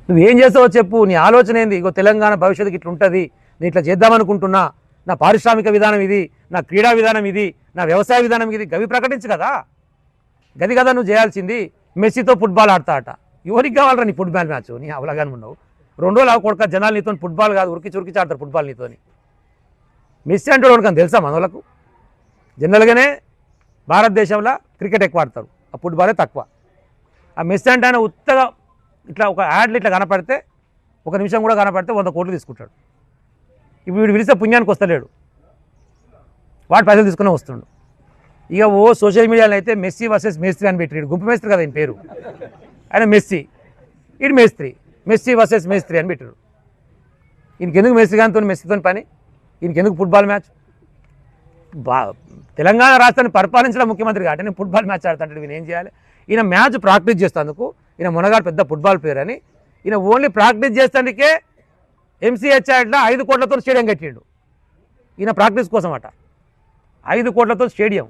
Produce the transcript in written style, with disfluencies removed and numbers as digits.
నువ్వేం చేస్తావో చెప్పు, నీ ఆలోచన ఏంది? ఇగో తెలంగాణ భవిష్యత్తుకి ఇట్లా ఉంటుంది, నేను ఇట్లా చేద్దామనుకుంటున్నా, నా పారిశ్రామిక విధానం ఇది, నా క్రీడా విధానం ఇది, నా వ్యవసాయ విధానం ఇది, గవి ప్రకటించు కదా. గది కదా నువ్వు చేయాల్సింది. మెస్సీతో ఫుట్బాల్ ఆడతా అట. ఎవరికి కావాలరా నీ ఫుట్బాల్ మ్యాచ్? నీ అవలగానే ఉన్నావు. 2 రోజులు కొడుక జనాలు నీతో ఫుట్బాల్ కాదు ఉరికి ఆడతారు ఫుట్బాల్ నీతోని. మెస్సీ అంటే ఉడకని తెలుసా మనోళ్ళకు? జనరల్గానే భారతదేశంలో క్రికెట్ ఎక్కువ ఆడతారు, ఆ ఫుట్బాలే తక్కువ. ఆ మెస్సీ అంటే ఆయన ఉత్తగా ఇట్లా ఒక యాడ్లు ఇట్లా కనపడితే, 1 నిమిషం కూడా కనపడితే 100 కోట్లు తీసుకుంటాడు. ఇప్పుడు వీడు పిలిస్తే పుణ్యానికి వస్తలేడు, వాడు పైసలు తీసుకునే వస్తుండు. ఇక సోషల్ మీడియాలో అయితే మెస్సీ వర్సెస్ మేస్త్రి అని పెట్టాడు. గుంపు మేస్త్రి కదా ఆయన పేరు, ఆయన మెస్సీ, ఇటు మేస్త్రి, మెస్సీ వర్సెస్ మేస్త్రి అని పెట్టాడు. ఈయనకెందుకు మెస్సీ గానితో మెస్సీతో పని? ఈయనకెందుకు ఫుట్బాల్ మ్యాచ్? తెలంగాణ రాష్ట్రాన్ని పరిపాలించడం ముఖ్యమంత్రి కాబట్టి నేను ఫుట్బాల్ మ్యాచ్ ఆడుతుంటాడు. ఈయన ఏం చేయాలి? ఈయన మ్యాచ్ ప్రాక్టీస్ చేస్తేందుకు, ఈయన మునగాడు పెద్ద ఫుట్బాల్ ప్లేయర్ అని, ఈయన ఓన్లీ ప్రాక్టీస్ చేస్తానికే ఎంసీహెచ్ యాడ్లో 5 కోట్లతో స్టేడియం కట్టిండు. ఈయన ప్రాక్టీస్ కోసం అట 5 కోట్లతో స్టేడియం.